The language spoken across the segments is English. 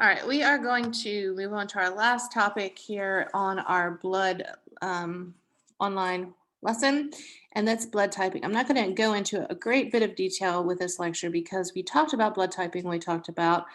All right, we are going to move on to our last topic here on our blood online lesson, and that's blood typing. I'm not going to go into a great bit of detail with this lecture because we talked about blood typing. We talked about,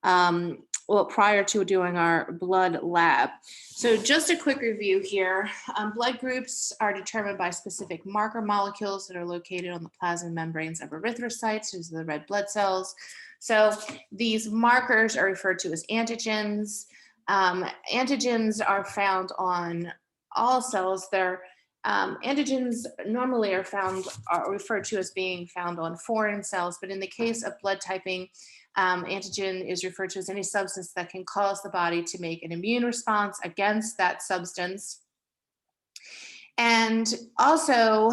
well, prior to doing our blood lab. So just a quick review here. Blood groups are determined by specific marker molecules that are located on the plasma membranes of erythrocytes, these are the red blood cells. So these markers are referred to as antigens. Antigens are found on all cells. Antigens normally are referred to as being found on foreign cells, but in the case of blood typing, antigen is referred to as any substance that can cause the body to make an immune response against that substance. And also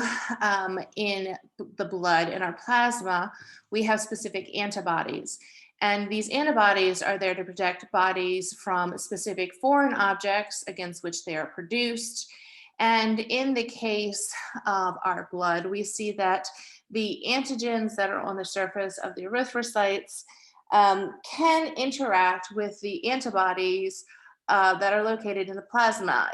in the blood, in our plasma, we have specific antibodies. And these antibodies are there to protect bodies from specific foreign objects against which they are produced. And in the case of our blood, we see that the antigens that are on the surface of the erythrocytes can interact with the antibodies that are located in the plasma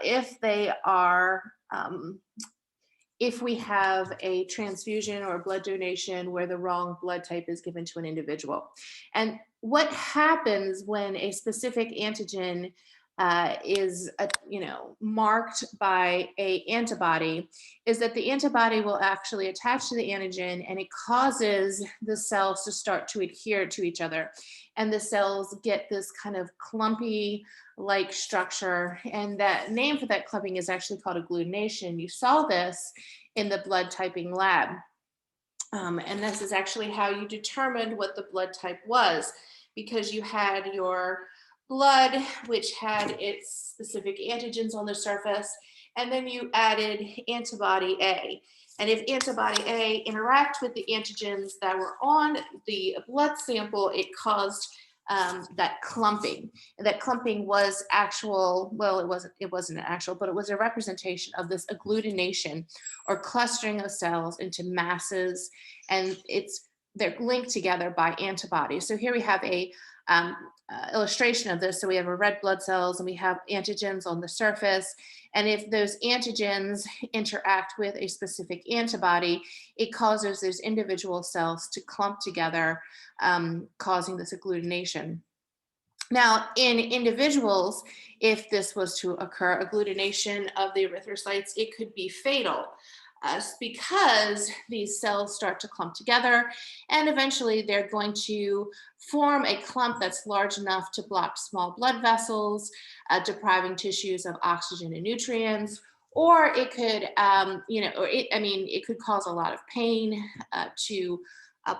if we have a transfusion or a blood donation where the wrong blood type is given to an individual. And what happens when a specific antigen is marked by a antibody is that the antibody will actually attach to the antigen, and it causes the cells to start to adhere to each other, and the cells get this kind of clumpy like structure, and that name for that clumping is actually called agglutination. You saw this in the blood typing lab, and this is actually how you determined what the blood type was, because you had your blood, which had its specific antigens on the surface, and then you added antibody A. And if antibody A interacts with the antigens that were on the blood sample, it caused that clumping. And that clumping was actual, well, it wasn't actual, but it was a representation of this agglutination or clustering of cells into masses, and they're linked together by antibodies. So here we have a illustration of this. So we have our red blood cells and we have antigens on the surface. And if those antigens interact with a specific antibody, it causes those individual cells to clump together, causing this agglutination. Now, in individuals, if this was to occur, agglutination of the erythrocytes, it could be fatal. Because these cells start to clump together, and eventually they're going to form a clump that's large enough to block small blood vessels, depriving tissues of oxygen and nutrients, or it could, it could cause a lot of pain to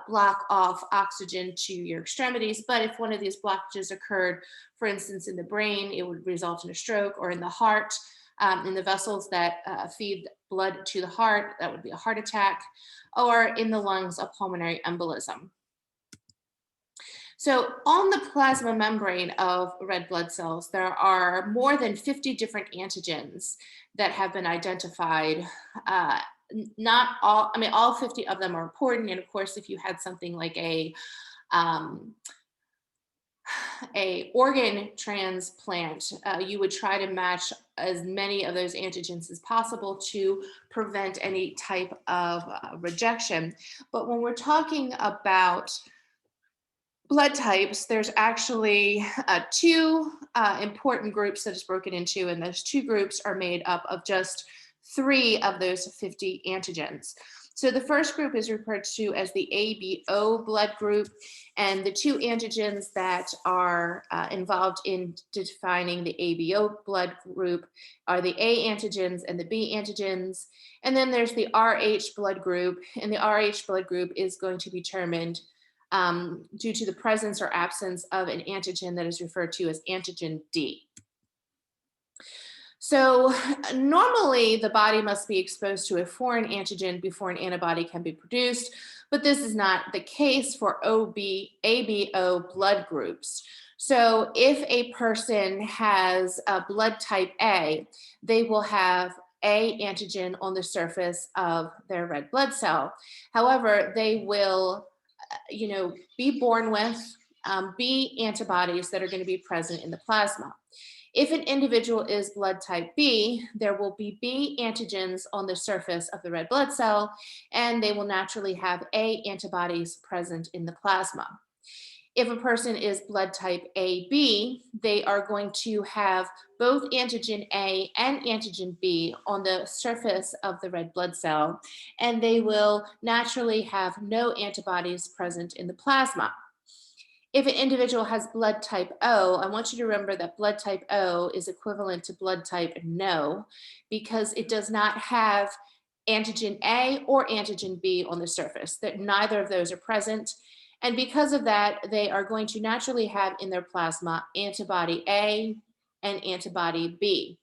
block off oxygen to your extremities. But if one of these blockages occurred, for instance, in the brain, it would result in a stroke, or in the heart, in the vessels that feed blood to the heart, that would be a heart attack, or in the lungs, a pulmonary embolism. So on the plasma membrane of red blood cells, there are more than 50 different antigens that have been identified. Not all, I mean, all 50 of them are important. And of course, if you had something like a organ transplant, you would try to match as many of those antigens as possible to prevent any type of rejection. But when we're talking about blood types, there's actually two important groups that is broken into, and those two groups are made up of just 3 of those 50 antigens. So the first group is referred to as the ABO blood group, and the 2 antigens that are involved in defining the ABO blood group are the A antigens and the B antigens. And then there's the RH blood group, and the RH blood group is going to be determined due to the presence or absence of an antigen that is referred to as antigen D. So normally the body must be exposed to a foreign antigen before an antibody can be produced, but this is not the case for ABO blood groups. So if a person has a blood type A, they will have A antigen on the surface of their red blood cell. However, they will, be born with B antibodies that are going to be present in the plasma. If an individual is blood type B, there will be B antigens on the surface of the red blood cell, and they will naturally have A antibodies present in the plasma. If a person is blood type AB, they are going to have both antigen A and antigen B on the surface of the red blood cell, and they will naturally have no antibodies present in the plasma. If an individual has blood type O, I want you to remember that blood type O is equivalent to blood type no, because it does not have antigen A or antigen B on the surface, that neither of those are present. And because of that, they are going to naturally have in their plasma antibody A and antibody B.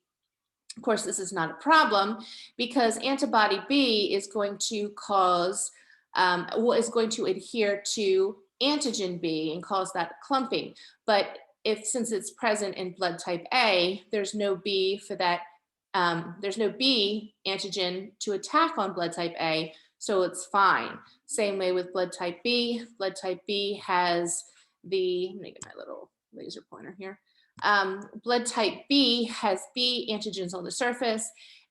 Of course, this is not a problem because antibody B is going to cause, is going to adhere to antigen B and cause that clumping. But since it's present in blood type A, there's no B for that. There's no B antigen to attack on blood type A, so it's fine. Same way with blood type B. Blood type B has the, let me get my little laser pointer here. Blood type B has B antigens on the surface,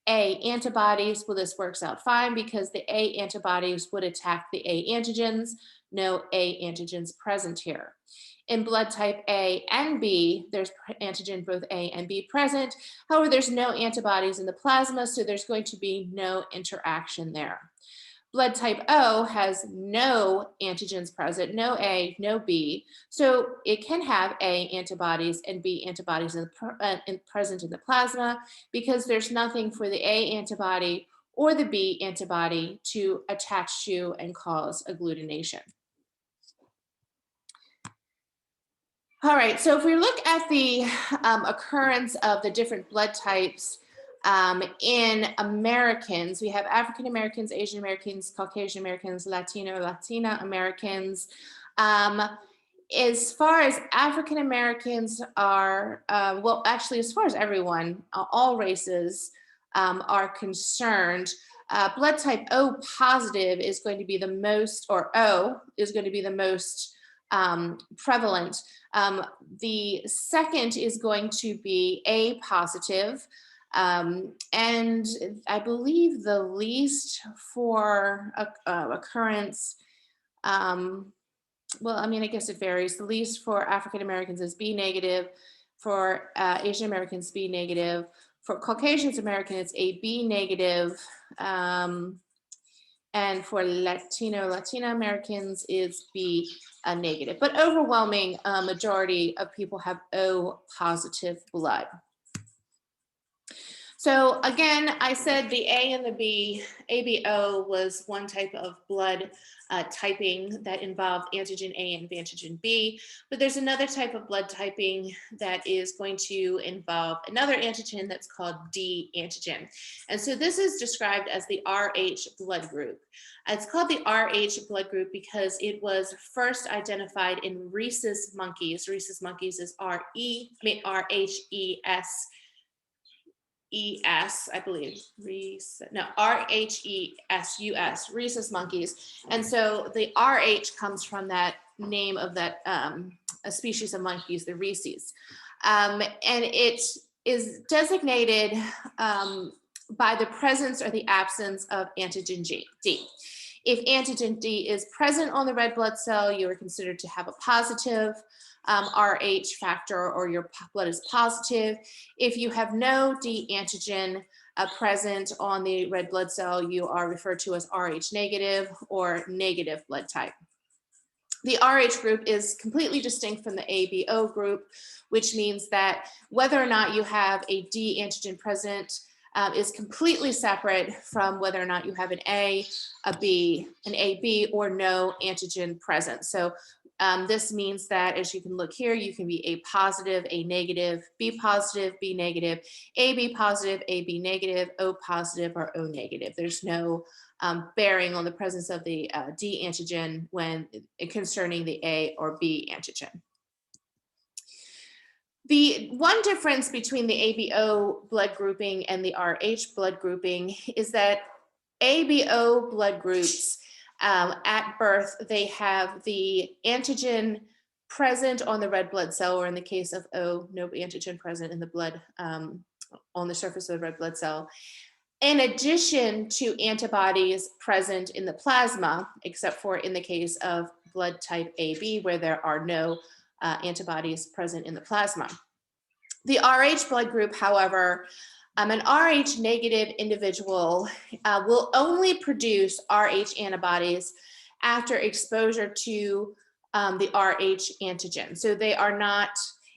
A antibodies. Well, this works out fine because the A antibodies would attack the A antigens. No A antigens present here. In blood type A and B, there's antigen both A and B present. However, there's no antibodies in the plasma, so there's going to be no interaction there. Blood type O has no antigens present, no A, no B. So it can have A antibodies and B antibodies present in the plasma because there's nothing for the A antibody or the B antibody to attach to and cause agglutination. All right, so if we look at the occurrence of the different blood types in Americans, we have African Americans, Asian Americans, Caucasian Americans, Latina Americans. As far as African Americans are, well, actually, as far as everyone, all races are concerned, blood type O positive is going to be the most, or O is going to be the most prevalent. The second is going to be A positive. And I believe the least for occurrence, well, I mean, I guess it varies. The least for African Americans is B negative, for Asian Americans, B negative, for Caucasian American, it's AB negative, and for Latina Americans, it's B negative. But overwhelming majority of people have O positive blood. So again, I said the A and the B, ABO was one type of blood typing that involved antigen A and antigen B, but there's another type of blood typing that is going to involve another antigen that's called D antigen. And so this is described as the RH blood group. It's called the RH blood group because it was first identified in rhesus monkeys. Rhesus monkeys is RHES. I believe, RHESUS, rhesus monkeys. And so the RH comes from that name of that a species of monkeys, the rhesus. And it is designated by the presence or the absence of antigen D. If antigen D is present on the red blood cell, you are considered to have a positive RH factor, or your blood is positive. If you have no D antigen present on the red blood cell, you are referred to as Rh negative or negative blood type. The Rh group is completely distinct from the ABO group, which means that whether or not you have a D antigen present is completely separate from whether or not you have an A, a B, an AB, or no antigen present. So this means that, as you can look here, you can be A positive, A negative, B positive, B negative, AB positive, AB negative, O positive, or O negative. There's no bearing on the presence of the D antigen when concerning the A or B antigen. The one difference between the ABO blood grouping and the RH blood grouping is that ABO blood groups at birth, they have the antigen present on the red blood cell, or in the case of O, no antigen present in the blood, on the surface of the red blood cell, in addition to antibodies present in the plasma, except for in the case of blood type AB, where there are no antibodies present in the plasma. The Rh blood group, however, an Rh negative individual will only produce Rh antibodies after exposure to the Rh antigen. So they are not,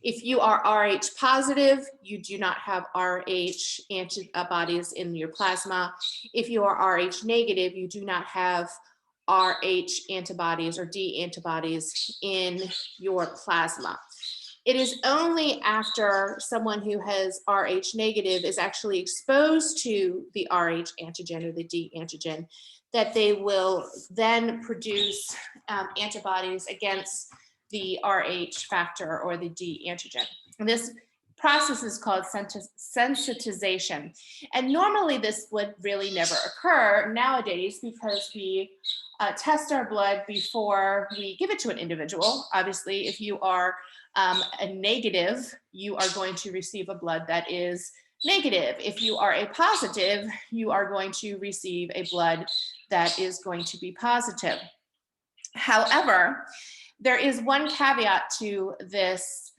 if you are Rh positive, you do not have Rh antibodies in your plasma. If you are Rh negative, you do not have Rh antibodies or D antibodies in your plasma. It is only after someone who has Rh negative is actually exposed to the Rh antigen or the D antigen that they will then produce antibodies against the Rh factor or the D antigen. And this process is called sensitization. And normally this would really never occur nowadays because we test our blood before we give it to an individual. Obviously, if you are a negative, you are going to receive a blood that is negative. If you are a positive, you are going to receive a blood that is going to be positive. However, there is one caveat to this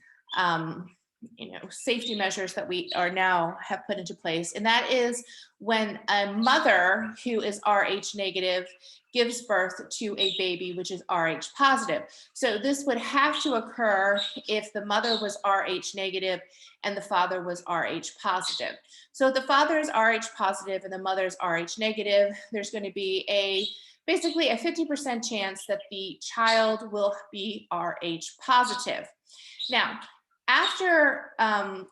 safety measures that we are now have put into place, and that is when a mother who is Rh negative gives birth to a baby which is Rh positive. So this would have to occur if the mother was Rh negative and the father was Rh positive. So if the father is Rh positive and the mother is Rh negative, there's going to be basically a 50% chance that the child will be Rh positive. Now, after the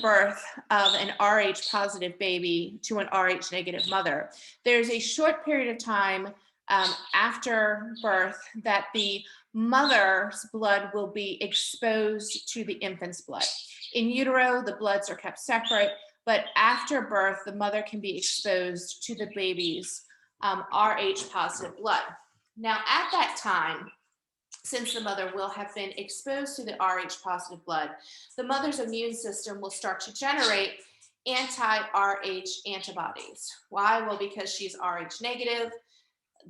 birth of an Rh positive baby to an Rh negative mother, there's a short period of time after birth that the mother's blood will be exposed to the infant's blood. In utero, the bloods are kept separate, but after birth, the mother can be exposed to the baby's Rh positive blood. Now, at that time, since the mother will have been exposed to the Rh positive blood, the mother's immune system will start to generate anti-Rh antibodies. Why? Well, because she's Rh negative.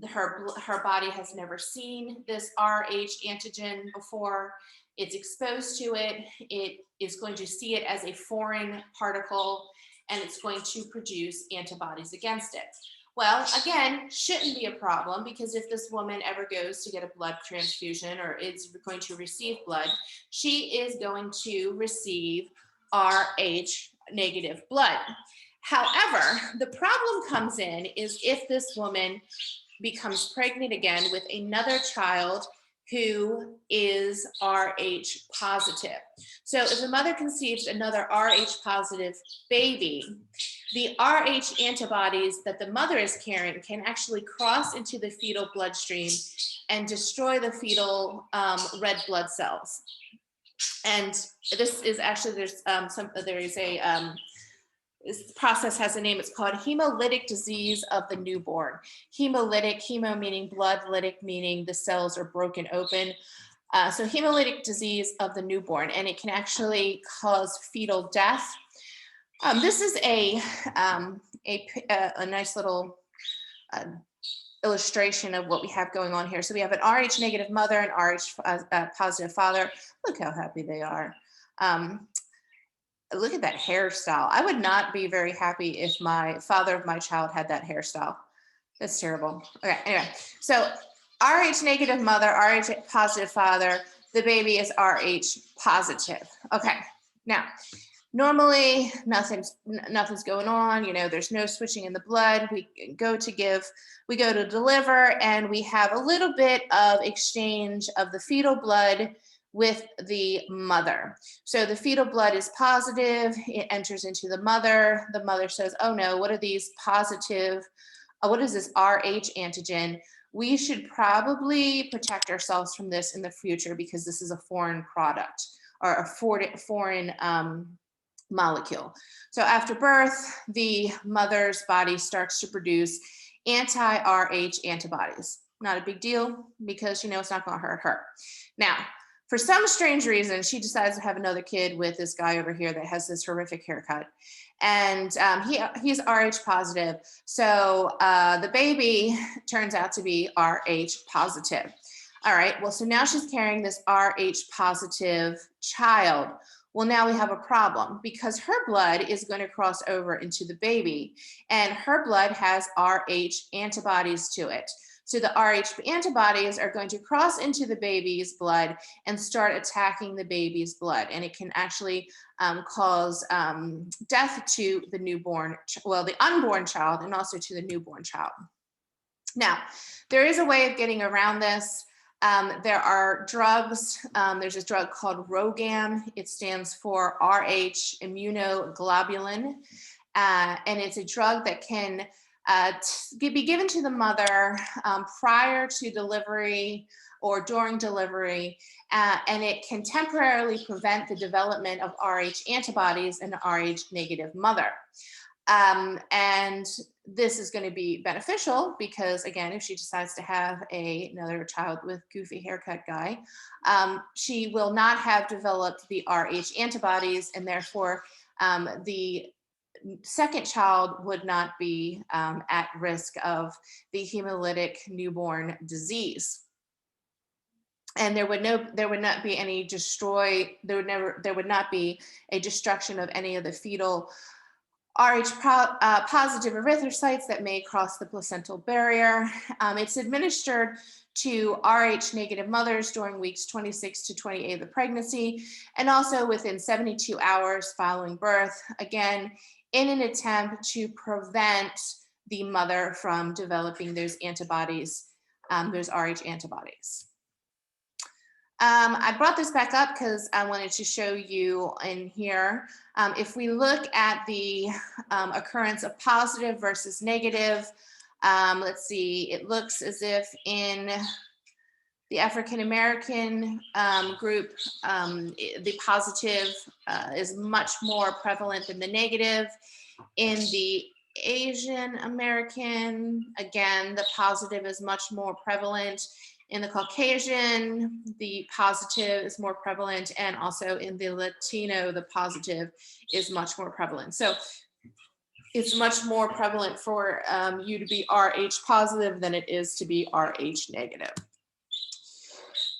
Her body has never seen this Rh antigen before. It's exposed to it. It is going to see it as a foreign particle, and it's going to produce antibodies against it. Well, again, shouldn't be a problem, because if this woman ever goes to get a blood transfusion or is going to receive blood, she is going to receive Rh negative blood. However, the problem comes in is if this woman becomes pregnant again with another child who is Rh positive. So if the mother conceives another Rh positive baby, the Rh antibodies that the mother is carrying can actually cross into the fetal bloodstream and destroy the fetal red blood cells. And this is actually, this process has a name. It's called hemolytic disease of the newborn. Hemolytic, hemo meaning blood, lytic meaning the cells are broken open. So hemolytic disease of the newborn, and it can actually cause fetal death. This is a nice little illustration of what we have going on here. So we have an Rh negative mother and Rh positive father. Look how happy they are. Look at that hairstyle. I would not be very happy if my father of my child had that hairstyle. That's terrible. Okay, anyway. So Rh negative mother, Rh positive father, the baby is Rh positive. Okay, now, normally nothing's going on, there's no switching in the blood. We go to deliver, and we have a little bit of exchange of the fetal blood with the mother. So the fetal blood is positive, it enters into the mother. The mother says, oh no, what are these positive, what is this Rh antigen? We should probably protect ourselves from this in the future because this is a foreign product or a foreign molecule. So after birth, the mother's body starts to produce anti-Rh antibodies. Not a big deal because, it's not going to hurt her. Now, for some strange reason, she decides to have another kid with this guy over here that has this horrific haircut. And he's Rh positive. So the baby turns out to be Rh positive. All right, well, so now she's carrying this Rh positive child. Well, now we have a problem because her blood is going to cross over into the baby, and her blood has Rh antibodies to it. So the Rh antibodies are going to cross into the baby's blood and start attacking the baby's blood. And it can actually cause death to the the unborn child, and also to the newborn child. Now, there is a way of getting around this. There are drugs. There's a drug called RhoGAM. It stands for Rh immunoglobulin. And it's a drug that can be given to the mother prior to delivery or during delivery, and it can temporarily prevent the development of Rh antibodies in an Rh negative mother. And this is going to be beneficial because, again, if she decides to have another child with goofy haircut guy, she will not have developed the Rh antibodies, and therefore the second child would not be at risk of the hemolytic newborn disease. And there would not be any there would not be a destruction of any of the fetal Rh positive erythrocytes that may cross the placental barrier. It's administered to Rh negative mothers during weeks 26 to 28 of the pregnancy, and also within 72 hours following birth, again, in an attempt to prevent the mother from developing those antibodies, those Rh antibodies. I brought this back up because I wanted to show you in here, if we look at the occurrence of positive versus negative, let's see, it looks as if in the African American group, the positive is much more prevalent than the negative. In the Asian American, again, the positive is much more prevalent. In the Caucasian, the positive is more prevalent, and also in the Latino, the positive is much more prevalent. So it's much more prevalent for you to be Rh positive than it is to be Rh negative.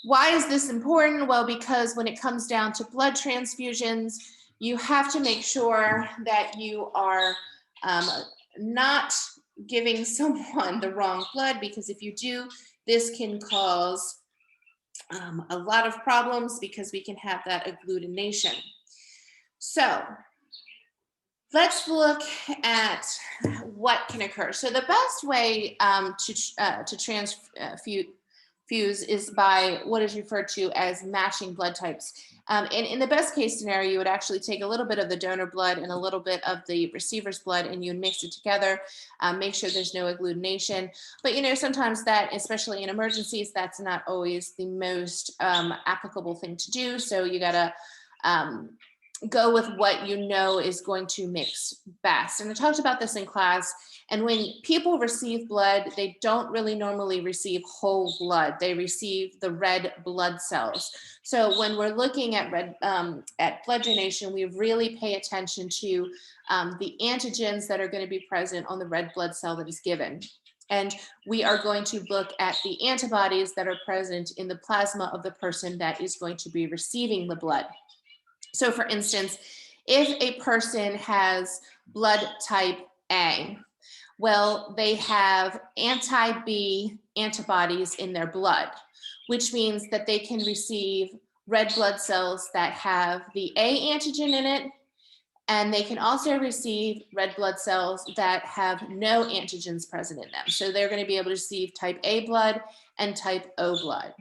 Why is this important? Well, because when it comes down to blood transfusions, you have to make sure that you are not giving someone the wrong blood, because if you do, this can cause a lot of problems because we can have that agglutination. So let's look at what can occur. So the best way to transfuse is by what is referred to as matching blood types. And in the best case scenario, you would actually take a little bit of the donor blood and a little bit of the receiver's blood, and you would mix it together, make sure there's no agglutination. But sometimes that, especially in emergencies, that's not always the most applicable thing to do. So you gotta go with what you know is going to mix best. And I talked about this in class. And when people receive blood, they don't really normally receive whole blood. They receive the red blood cells. So when we're looking at blood donation, we really pay attention to the antigens that are going to be present on the red blood cell that is given. And we are going to look at the antibodies that are present in the plasma of the person that is going to be receiving the blood. So for instance, if a person has blood type A, well, they have anti-B antibodies in their blood, which means that they can receive red blood cells that have the A antigen in it, and they can also receive red blood cells that have no antigens present in them. So they're going to be able to receive type A blood and type O blood.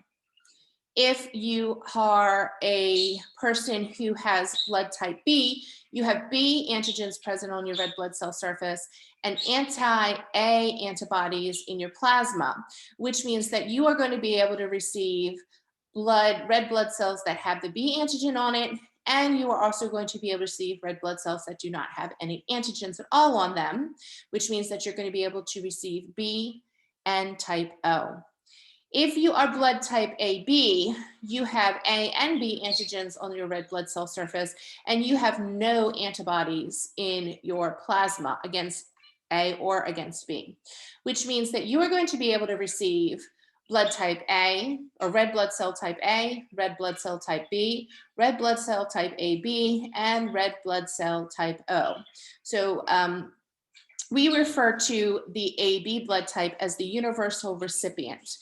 If you are a person who has blood type B, you have B antigens present on your red blood cell surface and anti-A antibodies in your plasma, which means that you are going to be able to receive red blood cells that have the B antigen on it, and you are also going to be able to receive red blood cells that do not have any antigens at all on them, which means that you're going to be able to receive B and type O. If you are blood type AB, you have A and B antigens on your red blood cell surface, and you have no antibodies in your plasma against A or against B, which means that you are going to be able to receive blood type A or red blood cell type A, red blood cell type B, red blood cell type AB, and red blood cell type O. So we refer to the AB blood type as the universal recipient,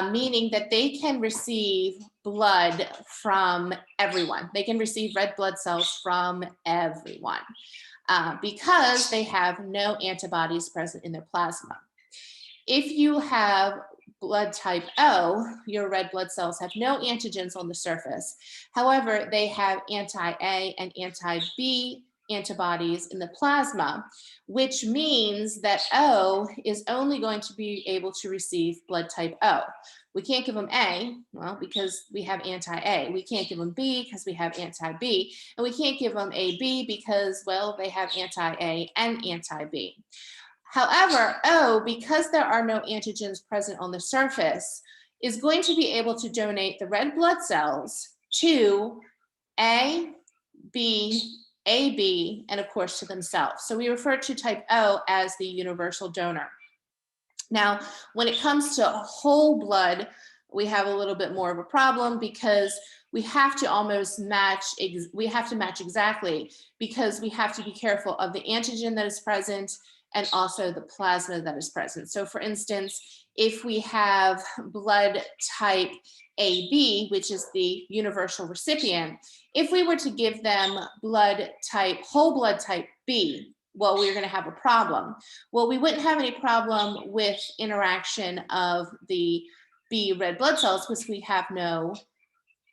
meaning that they can receive blood from everyone. They can receive red blood cells from everyone because they have no antibodies present in their plasma. If you have blood type O, your red blood cells have no antigens on the surface. However, they have anti-A and anti-B antibodies in the plasma, which means that O is only going to be able to receive blood type O. We can't give them A, well, because we have anti-A. We can't give them B because we have anti-B. And we can't give them AB because, well, they have anti-A and anti-B. However, O, because there are no antigens present on the surface, is going to be able to donate the red blood cells to A, B, AB, and of course to themselves. So we refer to type O as the universal donor. Now, when it comes to whole blood, we have a little bit more of a problem because we have to almost match, we have to match exactly because we have to be careful of the antigen that is present and also the plasma that is present. So for instance, if we have blood type AB, which is the universal recipient, if we were to give them blood type, whole blood type B, well, we're going to have a problem. Well, we wouldn't have any problem with interaction of the B red blood cells because we have no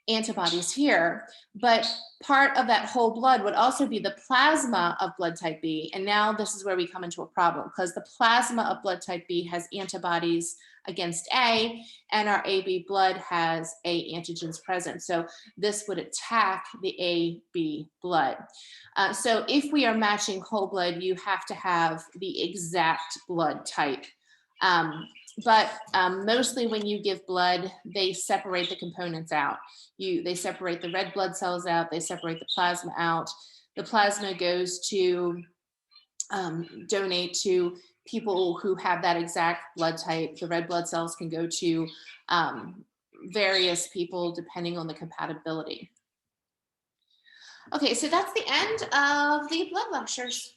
antibodies here, but part of that whole blood would also be the plasma of blood type B. And now this is where we come into a problem because the plasma of blood type B has antibodies against A, and our AB blood has A antigens present. So this would attack the AB blood. So if we are matching whole blood, you have to have the exact blood type. But mostly when you give blood, they separate the components out. They separate the red blood cells out, they separate the plasma out. The plasma goes to donate to people who have that exact blood type. The red blood cells can go to various people depending on the compatibility. Okay, so that's the end of the blood lectures.